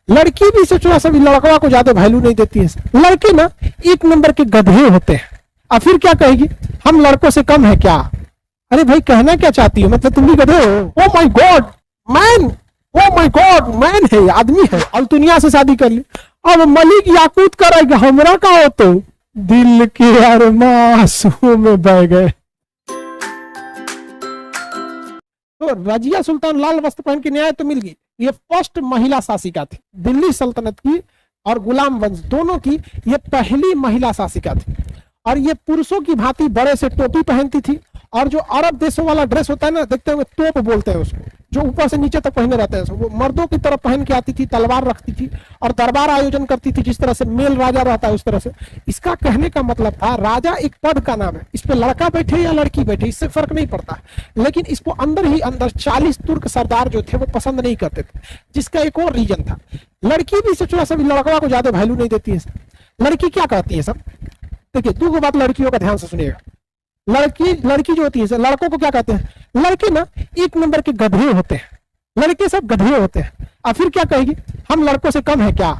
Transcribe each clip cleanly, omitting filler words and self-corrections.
लड़की भी सोचो सभी लड़का को ज्यादा वैल्यू नहीं देती है। लड़के ना एक नंबर के गधे होते हैं। और फिर क्या कहेगी, हम लड़कों से कम है क्या? अरे भाई कहना क्या चाहती हो, मतलब तुम भी गधे हो? Oh my God man, oh my God man है, आदमी है, अल्तुनिया से शादी कर ली। अब मलिक याकूत करेगा, हमरा का हो तो दिल के अरमासों में बह गए। तो रजिया सुल्तान लाल वस्त्र पहन के न्याय तो मिल गई। ये फर्स्ट महिला शासिका थी दिल्ली सल्तनत की और गुलाम वंश दोनों की, ये पहली महिला शासिका थी। और ये पुरुषों की भांति बड़े से टोपी पहनती थी और जो अरब देशों वाला ड्रेस होता है ना, देखते हुए तोप बोलते हैं उसको, जो ऊपर से नीचे तक पहने रहते हैं, वो मर्दों की तरफ पहन के आती थी, तलवार रखती थी और दरबार आयोजन करती थी, जिस तरह से मेल राजा रहता है उस तरह से। इसका कहने का मतलब था राजा एक पद का नाम है, इस पे लड़का बैठे या लड़की बैठे इससे फर्क नहीं पड़ता, लेकिन इसको अंदर ही अंदर 40 तुर्क सरदार जो थे वो पसंद नहीं करते थे, जिसका एक और रीजन था। लड़की भी सोचो सभी लड़का को ज्यादा वैल्यू नहीं देती है। लड़की क्या कहती है सब, देखिए दो बात लड़कियों का ध्यान से सुनिएगा। लड़की जो होती है, लड़कों को क्या कहते हैं, लड़के ना एक नंबर के गधे होते हैं, लड़के सब गधे होते हैं। और फिर क्या कहेगी, हम लड़कों से कम है क्या?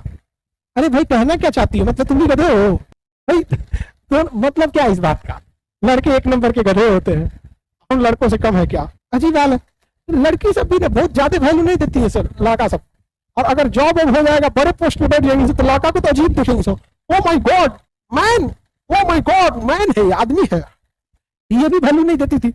अरे भाई कहना क्या चाहती हो, मतलब तुम भी गधे हो भाई? तो मतलब क्या इस बात का, लड़के एक नंबर के गधे होते हैं, हम लड़कों से कम है क्या? अजीब हाल है। लड़की सब भी ना बहुत ज्यादा वैल्यू नहीं देती है सर, लड़का सब। और अगर जॉब हो जाएगा, बड़े पोस्ट पे बैठ जाएंगे तो लड़का को तो अजीब देखेंगे सब। Oh my God man, oh my God man है, आदमी है, ये भी वैल्यू नहीं देती थी।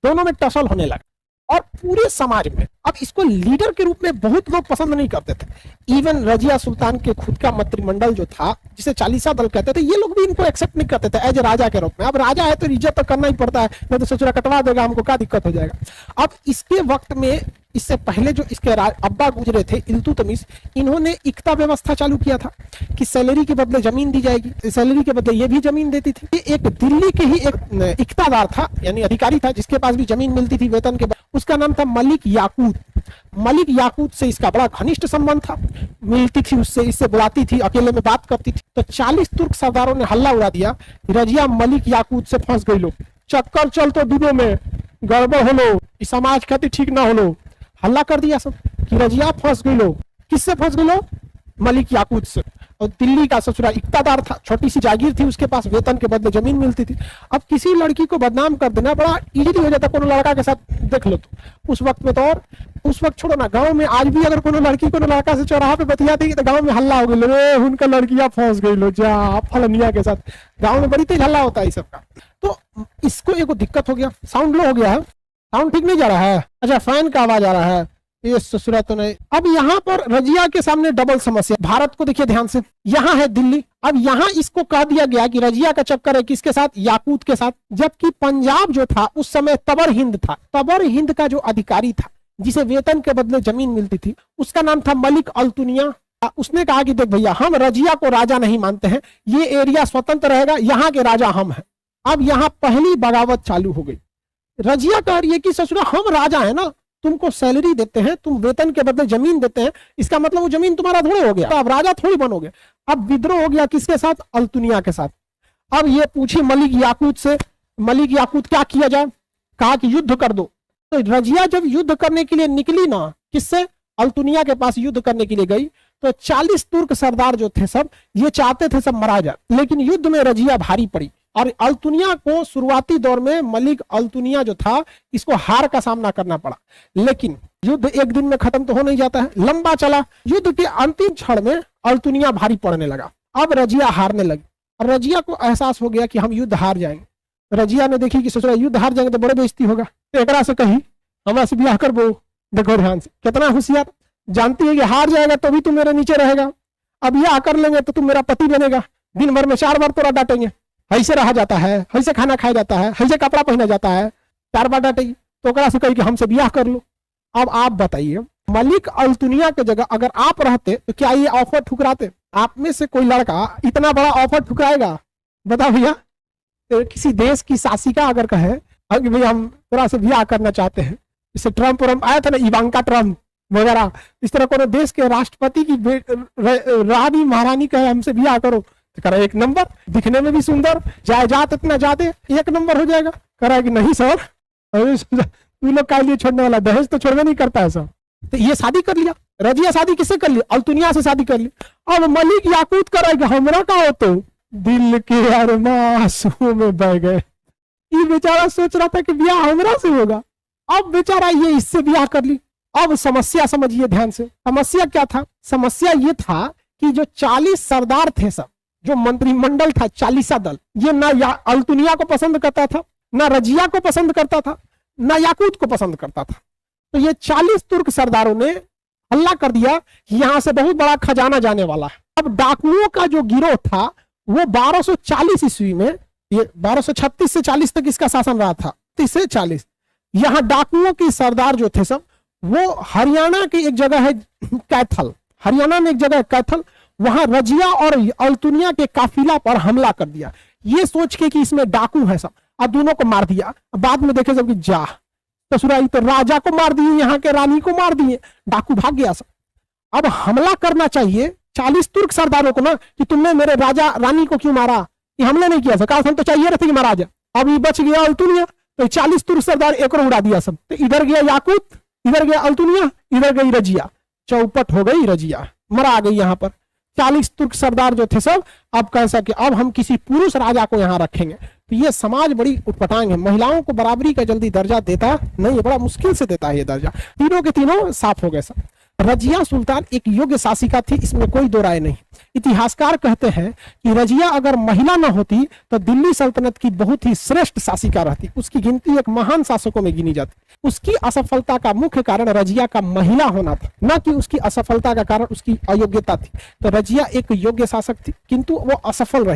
दोनों में टसल होने लगा और पूरे समाज में अब इसको लीडर के रूप में बहुत लोग पसंद नहीं करते थे। इवन रजिया सुल्तान के खुद का मंत्रिमंडल जो था, जिसे चालीसा दल कहते थे, ये लोग भी इनको एक्सेप्ट नहीं करते थे एज राजा के रूप में। अब राजा है तो इज्जत तो करना ही पड़ता है, नहीं तो ससुरा कटवा देगा हमको, क्या दिक्कत हो जाएगा। अब इसके वक्त में, इससे पहले जो इसके अब्बा गुजरे थे इल्तुतमिश, इन्होंने इक्ता व्यवस्था चालू किया था कि सैलरी के बदले जमीन दी जाएगी, सैलरी के बदले ये भी जमीन देती थी। ये एक दिल्ली के ही एक इक्तादार था, यानी अधिकारी था, जिसके पास भी जमीन मिलती थी वेतन के बाद, उसका नाम था मलिक याकूत। मलिक याकूत से इसका बड़ा घनिष्ठ संबंध था, मिलती थी उससे, इससे बुलाती थी, अकेले में बात करती थी। तो 40 तुर्क सरदारों ने हल्ला उड़ा दिया, रजिया मलिक याकूत से फंस गई लो, चक्कर चल तो दुनों में गड़बड़ हो लो, समाज खातिर ठीक ना हो लो। हल्ला कर दिया सब कि रजिया फंस गई लो। किससे फंस गई लो? मलिक याकूत से। और दिल्ली का ससुरा इक्तादार था, छोटी सी जागीर थी उसके पास, वेतन के बदले जमीन मिलती थी। अब किसी लड़की को बदनाम कर देना बड़ा इजीली हो जाता, कोनो लड़का के साथ देख लो तो उस वक्त में तो। और उस वक्त छोड़ो ना, गांव में आज भी अगर कोनो लड़की को लड़का से चौराहा पे बतियाती तो गांव में हल्ला हो गई, उनका लड़कियां फंस गई लो जा फलनिया के साथ। गाँव में बड़ी तेज हल्ला होता है सबका। तो इसको एक दिक्कत हो गया, साउंड लो हो गया है, साउंड ठीक नहीं जा रहा है, अच्छा फैन का आवाज आ रहा है, ये ससुरा तो नहीं। अब यहाँ पर रजिया के सामने डबल समस्या। भारत को देखिए ध्यान से, यहाँ है दिल्ली, अब यहाँ इसको कह दिया गया कि रजिया का चक्कर है किसके साथ, याकूत के साथ। जबकि पंजाब जो था उस समय तबर हिंद था, तबर हिंद का जो अधिकारी था, जिसे वेतन के बदले जमीन मिलती थी, उसका नाम था मलिक अल्तुनिया। उसने कहा कि देख भैया, हम रजिया को राजा नहीं मानते हैं, ये एरिया स्वतंत्र रहेगा, यहाँ के राजा हम हैं। अब यहाँ पहली बगावत चालू हो गई। रजिया कह रही है कि ससुरा हम राजा है ना, तुमको सैलरी देते हैं, तुम वेतन के बदले जमीन देते हैं, इसका मतलब वो जमीन तुम्हारा थोड़े हो गया, तो अब राजा थोड़ी बनोगे। अब विद्रोह हो गया किसके साथ? अल्तुनिया के साथ। अब ये पूछी मलिक याकूत से, मलिक याकूत क्या किया जाए? कहा कि युद्ध कर दो। तो रजिया जब युद्ध करने के लिए निकली ना, किससे? अल्तुनिया के पास युद्ध करने के लिए गई, तो 40 तुर्क सरदार जो थे सब ये चाहते थे सब मरा जाए, लेकिन युद्ध में रजिया भारी पड़ी। और अल्तुनिया को शुरुआती दौर में मलिक अल्तुनिया जो था, इसको हार का सामना करना पड़ा। लेकिन युद्ध एक दिन में खत्म तो हो नहीं जाता है, लंबा चला। युद्ध के अंतिम क्षण में अल्तुनिया भारी पड़ने लगा, अब रजिया हारने लगी। और रजिया को एहसास हो गया कि हम युद्ध हार जाएंगे। रजिया ने देखी कि सोच रहा युद्ध हार जाएंगे तो बड़े बेइज्जती होगा, तो एकरा से कही हमरा से ब्याह कर बो। देखो ध्यान से, कितना होशियार, जानती है कि हार जाएगा तो भी तुम मेरे नीचे रहेगा, अब ब्याह कर लेंगे तो तुम मेरा पति बनेगा, दिन भर में 4 बार तोरा डांटेंगे, ऐसे रहा जाता है, ऐसे खाना खाया जाता है, ऐसे कपड़ा पहना जाता है, 4 बार डांटेगी, तो ओकरा से कही कि हमसे ब्याह कर लो। अब आप बताइए, मलिक अल्तुनिया के जगह अगर आप रहते तो क्या ये ऑफर ठुकराते? आप में से कोई लड़का इतना बड़ा ऑफर ठुकराएगा? बताओ भैया। तो किसी देश की शासिका अगर कहे कि भैया हम थोड़ा से ब्याह करना चाहते हैं, जैसे ट्रम्प आया था ना, इवांका ट्रम्प वगैरह, इस तरह को देश के राष्ट्रपति की रानी महारानी कहे हमसे ब्याह करो, तो करा एक नंबर, दिखने में भी सुंदर, जायदाद इतना ज्यादा, एक नंबर हो जाएगा। करा कि नहीं सर, तू लोग का लिए छोड़ने वाला, दहेज तो छोड़ने नहीं करता है सर। तो ये शादी कर लिया, रजिया शादी किससे कर ली? अल्तुनिया से शादी कर ली। अब मलिक याकूत करेगा, हमरा का हो तो दिल के अरमां आंसुओं में बह गए। ये बेचारा सोच रहा था कि ब्याह हमरा से होगा, अब बेचारा ये इससे ब्याह कर ली। अब समस्या समझिए ध्यान से, समस्या क्या था? समस्या ये था कि जो 40 सरदार थे सब, जो मंत्रिमंडल था 40 दल, ये ना अल्तुनिया को पसंद करता था, ना रजिया को पसंद करता था, ना याकूत को पसंद करता था। तो ये 40 तुर्क सरदारों ने हल्ला कर दिया कि यहां से बहुत बड़ा खजाना जाने वाला है। अब डाकुओं का जो गिरोह था वो 1240 ईस्वी में, ये 1236 से 40 तक इसका शासन रहा था, 30 से 40। यहाँ डाकुओं के सरदार जो थे सब, वो हरियाणा की एक जगह है कैथल, हरियाणा में एक जगह है कैथल, वहां रजिया और अल्तुनिया के काफिला पर हमला कर दिया, ये सोच के कि इसमें डाकू है सब, अब दोनों को मार दिया। बाद में देखे सब कि जा ससुराई, तो राजा को मार दिए, यहाँ के रानी को मार दिए, डाकू भाग गया सब। अब हमला करना चाहिए 40 तुर्क सरदारों को ना, कि तुमने मेरे राजा रानी को क्यों मारा, ये हमले नहीं किया सब, हम तो चाहिए रहते कि महाराजा। अब ये बच गया अल्तुनिया, तो 40 तुर्क सरदार एक उड़ा दिया सब, तो इधर गया याकूत, इधर गया अल्तुनिया, इधर गई रजिया, चौपट हो गई रजिया, मरा गई। यहाँ पर 40 तुर्क सरदार जो थे सब अब कह सके अब हम किसी पुरुष राजा को यहाँ रखेंगे। तो ये समाज बड़ी उटपटांग है, महिलाओं को बराबरी का जल्दी दर्जा देता नहीं है, बड़ा मुश्किल से देता है ये दर्जा। तीनों के तीनों साफ हो गए सब। रजिया सुल्तान एक योग्य शासिका थी, इसमें कोई दो राय नहीं। इतिहासकार कहते हैं कि रजिया अगर महिला न होती तो दिल्ली सल्तनत की बहुत ही श्रेष्ठ शासिका रहती, उसकी गिनती एक महान शासकों में गिनी जाती। उसकी असफलता का मुख्य कारण रजिया का महिला होना था, न कि उसकी असफलता का कारण उसकी अयोग्यता थी। तो रजिया एक योग्य शासक थी, किंतु वो असफल रही।